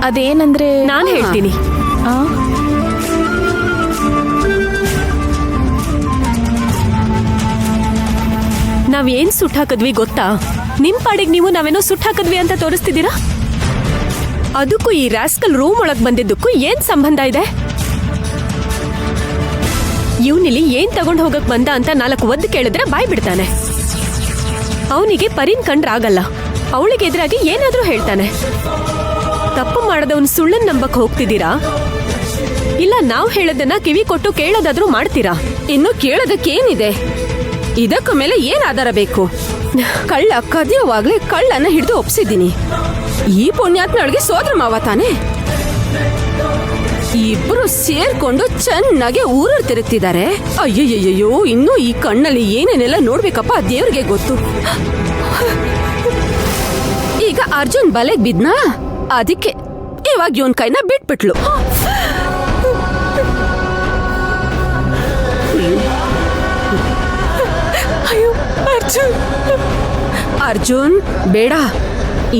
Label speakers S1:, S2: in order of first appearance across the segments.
S1: ಅದೇನಂದ್ರೆ
S2: ನಾನು ಹೇಳ್ತೀನಿ. ನಾವೇನ್ ಸುಟ್ಟಾಕದ್ವಿ ಗೊತ್ತಾ? ನಿಮ್ ಪಾಡಿಗೆ ನೀವು ನಾವೇನೋ ಸುಟ್ಟಾಕದ್ವಿ ಅಂತ ತೋರಿಸ್ತಿದ್ದೀರಾ? ಅದಕ್ಕೂ ಈ ರಾಸ್ಕಲ್ ರೂಮ್ ಒಳಗ್ ಬಂದಿದ್ದಕ್ಕೂ ಏನ್ ಸಂಬಂಧ ಇದೆ? ಇವನಿಲ್ಲಿ ಏನ್ ತಗೊಂಡ್ ಹೋಗಕ್ ಬಂದ ಅಂತ 4 ಒದ್ದು ಕೇಳಿದ್ರೆ ಬಾಯ್ ಬಿಡ್ತಾನೆ. ಅವನಿಗೆ ಪರಿನ್ ಕಂಡ್ರಾಗಲ್ಲ, ಅವಳಿಗೆ ಎದುರಾಗಿ ಏನಾದ್ರೂ ಹೇಳ್ತಾನೆ. ತಪ್ಪು ಮಾಡದವನ್ ಸುಳ್ಳನ್ ನಂಬಕ್ ಹೋಗ್ತಿದ್ದೀರಾ? ಇಲ್ಲ ನಾವ್ ಹೇಳೋದನ್ನ ಕಿವಿ ಕೊಟ್ಟು ಕೇಳೋದಾದ್ರೂ ಮಾಡ್ತೀರಾ?
S3: ಇನ್ನು ಕೇಳೋದಕ್ಕೇನಿದೆ? ಇದಕ್ಕ ಮೇಲೆ ಏನ್ ಆಧಾರ ಬೇಕು? ಕಳ್ಳ ಕದಿಯೋವಾಗ್ಲೇ ಕಳ್ಳನ್ನ ಹಿಡಿದು ಒಪ್ಸಿದ್ದೀನಿ. ಈ ಪುಣ್ಯಾತ್ಮಳಿಗೆ ಸೋದರ ಮಾವ ತಾನೆ. ಇಬ್ರು ಸೇರ್ಕೊಂಡು ಚೆನ್ನಾಗಿ ಊರರ್ ತಿರುಗ್ತಿದ್ದಾರೆ. ಅಯ್ಯಯ್ಯಯ್ಯೋ, ಇನ್ನೂ ಈ ಕಣ್ಣಲ್ಲಿ ಏನೇನೆಲ್ಲ ನೋಡ್ಬೇಕಪ್ಪ ದೇವ್ರಿಗೆ ಗೊತ್ತು. ಈಗ ಅರ್ಜುನ್ ಬಲೆಗ್ ಬಿದ್ನಾ, ಅದಕ್ಕೆ ಇವಾಗ ಇವನ್ ಕೈನ ಬಿಟ್ಬಿಟ್ಲು. ಅರ್ಜುನ್ ಬೇಡ,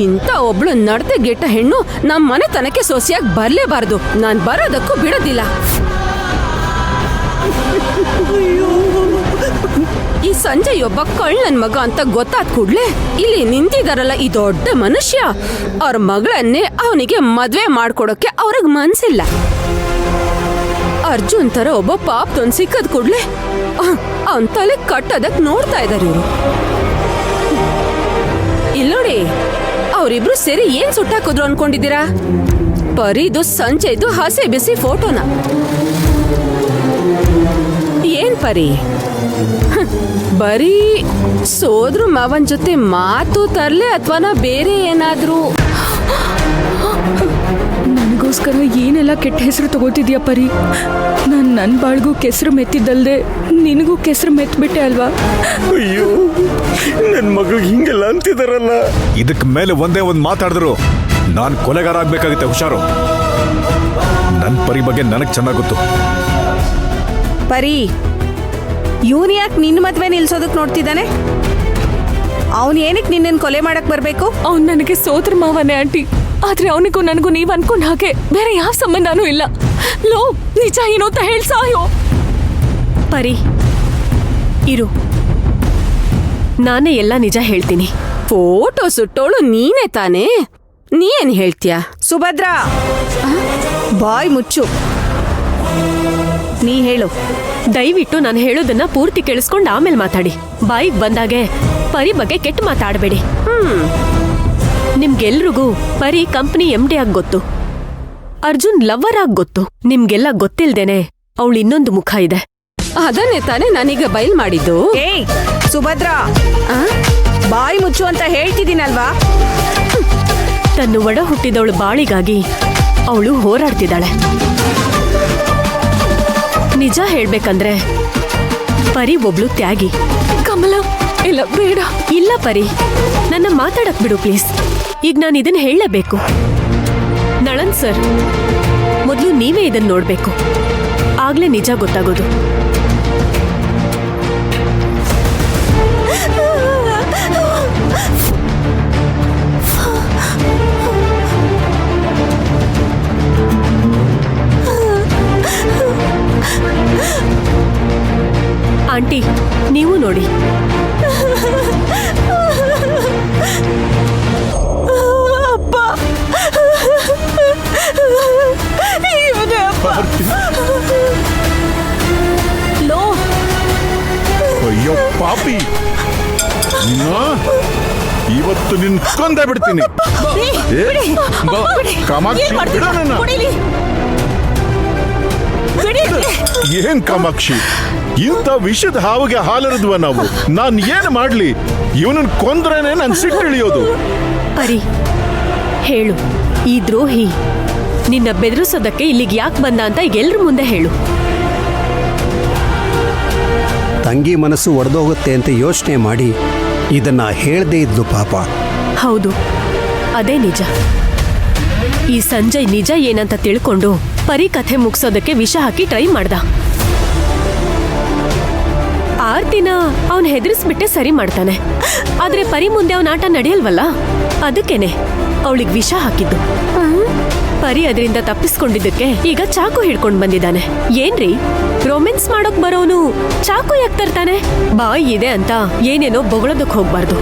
S3: ಇಂಥ ಒಬ್ಳು ನಡತೆ ಗೆಟ್ಟ ಹೆಣ್ಣು ನಮ್ಮ ಮನೆತನಕ್ಕೆ ಸೊಸೆಯಾಗಿ ಬರ್ಲೇಬಾರ್ದು. ನಾನ್ ಬರೋದಕ್ಕೂ ಬಿಡೋದಿಲ್ಲ. ಈ ಸಂಜಯ್ ಒಬ್ಬ ಕಳ್ಳನ್ ಮಗ ಅಂತ ಗೊತ್ತಾದ ಕೂಡ್ಲೆ ಇಲ್ಲಿ ನಿಂತಿದಾರಲ್ಲ ಈ ದೊಡ್ಡ ಮನುಷ್ಯ, ಅವ್ರ ಮಗಳನ್ನೇ ಅವನಿಗೆ ಮದ್ವೆ ಮಾಡ್ಕೊಡೋಕೆ ಅವ್ರಿಗೆ ಮನ್ಸಿಲ್ಲ. ಅರ್ಜುನ್ ತರ ಒಬ್ಬ ಪಾಪದೊಂದ್ ಸಿಕ್ಕದ್ ಕೂಡ್ಲೆ ಅವನ್ ತಲೆ ಕಟ್ಟೋದಕ್ ನೋಡ್ತಾ ಇದಾರೆ ಇವರು. ಇಲ್ಲೋಡಿ, ಅವರಿಬ್ರು ಸೇರಿ ಏನ್ ಸುಟ್ಟಾಕಿದ್ರು ಅನ್ಕೊಂಡಿದ್ದೀರಾ? ಪರಿದು ಸಂಜಯ್ದು ಹಸೆ ಬಿಸಿ ಫೋಟೋನ. ಏನ್ ಪರಿ, ಬರೀ ಸೋದ್ರು ಮಾವನ್ ಜೊತೆ ಮಾತು ತರ್ಲೆ ಅಥ್ವಾನ ಬೇರೆ ಏನಾದ್ರೂ?
S1: ನನಗೋಸ್ಕರ ಏನೆಲ್ಲ ಕೆಟ್ಟ ಹೆಸರು ತಗೋತಿದ್ಯಾ ಪರಿ? ನಾನು ನನ್ನ ಬಾಳ್ಗೂ ಕೆಸರು ಮೆತ್ತಿದ್ದಲ್ದೆ ನಿನಗೂ ಕೆಸರು ಮೆತ್ಬಿಟ್ಟೆ ಅಲ್ವಾ?
S4: ಅಯ್ಯೋ, ನನ್ನ ಮಗಳಿಗೆ ಹಿಂಗೆಲ್ಲ ಅಂತಿದಾರಲ್ಲ.
S5: ಇದಕ್ ಮೇಲೆ ಒಂದೇ ಒಂದು ಮಾತಾಡಿದ್ರು ನಾನು ಕೊಲೆಗಾರ ಆಗ್ಬೇಕಾಗುತ್ತೆ. ಹುಷಾರು. ನನ್ನ ಪರಿ ಬಗ್ಗೆ ನನಗೆ ಚೆನ್ನಾಗಿ ಗೊತ್ತು.
S6: ಪರಿ, ಇವನ್ ಯಾಕೆ ನಿನ್ನ ಮದ್ವೆ ನಿಲ್ಸೋದಕ್ ನೋಡ್ತಿದ್ದಾನೆ? ಅವನ್ ಏನಕ್ಕೆ ನಿನ್ನನ್ನು ಕೊಲೆ ಮಾಡಕ್ ಬರ್ಬೇಕು?
S1: ಅವ್ನು ನನಗೆ ಸೋದರ ಮಾವನೇ ಆಂಟಿ. ಆದ್ರೆ ಅವನಿಗೂ ನನಗೂ ನೀವ್ ಅನ್ಕೊಂಡ್ ಹಾಗೆ ಬೇರೆ ಯಾವ ಸಂಬಂಧನೂ ಇಲ್ಲ. ಲೋ, ನಿಜ ಏನು ಅಂತ ಹೇಳ್ಸಾಯೋ.
S2: ಪರಿ ಇರು, ನಾನೇ ಎಲ್ಲ ನಿಜ ಹೇಳ್ತೀನಿ.
S3: ಫೋಟೋ ಸುಟ್ಟೋಳು ನೀನೇ ತಾನೇ? ನೀ ಏನ್ ಹೇಳ್ತೀಯ?
S6: ಸುಭದ್ರಾ, ಬಾಯ್ ಮುಚ್ಚು. ನೀ ಹೇಳು.
S2: ದಯವಿಟ್ಟು ನಾನು ಹೇಳೋದನ್ನ ಪೂರ್ತಿ ಕೇಳಿಸ್ಕೊಂಡು ಆಮೇಲೆ ಮಾತಾಡಿ. ಬಾಯಿಗೆ ಬಂದಾಗೆ ಪರಿ ಬಗ್ಗೆ ಕೆಟ್ಟ ಮಾತಾಡಬೇಡಿ. ನಿಮ್ಗೆಲ್ರಿಗೂ ಪರಿ ಕಂಪನಿ MD ಆಗಿ ಗೊತ್ತು, ಅರ್ಜುನ್ ಲವರ್ ಆಗಿ ಗೊತ್ತು. ನಿಮ್ಗೆಲ್ಲ ಗೊತ್ತಿಲ್ದೇನೆ ಅವಳು ಇನ್ನೊಂದು ಮುಖ ಇದೆ.
S3: ಅದನ್ನೇ ತಾನೇ ನಾನೀಗ ಬಯಲ್ ಮಾಡಿದ್ದು.
S6: ಏಯ್ ಸುಭದ್ರಾ, ಬಾಯ್ ಮುಚ್ಚು ಅಂತ ಹೇಳ್ತಿದ್ದೀನಲ್ವಾ?
S2: ತನ್ನ ಒಡ ಹುಟ್ಟಿದವಳು ಬಾಳಿಗಾಗಿ ಅವಳು ಹೋರಾಡ್ತಿದ್ದಾಳೆ. ನಿಜ ಹೇಳ್ಬೇಕಂದ್ರೆ ಪರಿ ಒಬ್ಳು ತ್ಯಾಗಿ.
S1: ಕಮಲ, ಇಲ್ಲ ಬೇಡ.
S2: ಇಲ್ಲ ಪರಿ, ನನ್ನ ಮಾತಾಡಕ್ ಬಿಡು ಪ್ಲೀಸ್. ಈಗ ನಾನು ಇದನ್ನ ಹೇಳಲೇಬೇಕು. ನಳನ್ ಸರ್, ಮೊದಲು ನೀವೇ ಇದನ್ನ ನೋಡ್ಬೇಕು, ಆಗ್ಲೇ ನಿಜ ಗೊತ್ತಾಗೋದು. ಆಂಟಿ, ನೀವು ನೋಡಿ.
S1: ಲೋ,
S4: ಅಯ್ಯೋ ಪಾಪಿ, ಇವತ್ತು ನಿನ್ ಕೊಂದ ಬಿಡ್ತೀನಿ. ಕಾಮಾಕ್ಷಿ, ಬಿಡು ನನ್ನ. ಏನ್ ಕಾಮಾಕ್ಷಿ, ಇಂಥ ವಿಷದ ಹಾವಿಗೆ ಹಾಲರಿದ್ವ ನಾವು? ನಾನ್ ಏನ್ ಮಾಡ್ಲಿ? ಇವನನ್ನ ಕೊಂದ್ರೇನೆ ನನ್ ಸಿಟ್ಟಿಳಿಯೋದು.
S2: ಪರಿ ಹೇಳು, ಈ ದ್ರೋಹಿ ನಿನ್ನ ಬೆದರಿಸೋದಕ್ಕೆ ಇಲ್ಲಿಗೆ ಯಾಕೆ ಬಂದ ಅಂತ ಎಲ್ರ ಮುಂದೆ ಹೇಳು.
S7: ತಂಗಿ ಮನಸ್ಸು ಒಡೆದೋಗುತ್ತೆ ಅಂತ ಯೋಚನೆ ಮಾಡಿ ಇದನ್ನ ಹೇಳ್ದೇ ಇದ್ಲು ಪಾಪ.
S2: ಹೌದು, ಅದೇ ನಿಜ. ಈ ಸಂಜಯ್ ನಿಜ ಏನಂತ ತಿಳ್ಕೊಂಡು ಪರಿ ಕಥೆ ಮುಗಿಸೋದಕ್ಕೆ ವಿಷ ಹಾಕಿ ಟ್ರೈ ಮಾಡ್ದ. 6 ದಿನ ಅವನ್ ಹೆದರಿಸ್ಬಿಟ್ಟೆ ಸರಿ ಮಾಡ್ತಾನೆ. ಆದ್ರೆ ಪರಿ ಮುಂದೆ ಅವನ ಆಟ ನಡೆಯಲ್ವಲ್ಲ, ಅದಕ್ಕೇನೆ ಅವಳಿಗೆ ವಿಷ ಹಾಕಿದ್ದು. ಪರಿ ಅದರಿಂದ ತಪ್ಪಿಸ್ಕೊಂಡಿದ್ದಕ್ಕೆ ಈಗ ಚಾಕು ಹಿಡ್ಕೊಂಡ್ ಬಂದಿದ್ದಾನೆ. ಏನ್ರಿ ರೊಮ್ಯಾನ್ಸ್ ಮಾಡೋಕ್ ಬರೋನು ಚಾಕು ಯಾಕೆ ತರ್ತಾನೆ? ಬಾಯಿ ಇದೆ ಅಂತ ಏನೇನೋ ಬೊಗಳೋದಕ್ ಹೋಗ್ಬಾರ್ದು.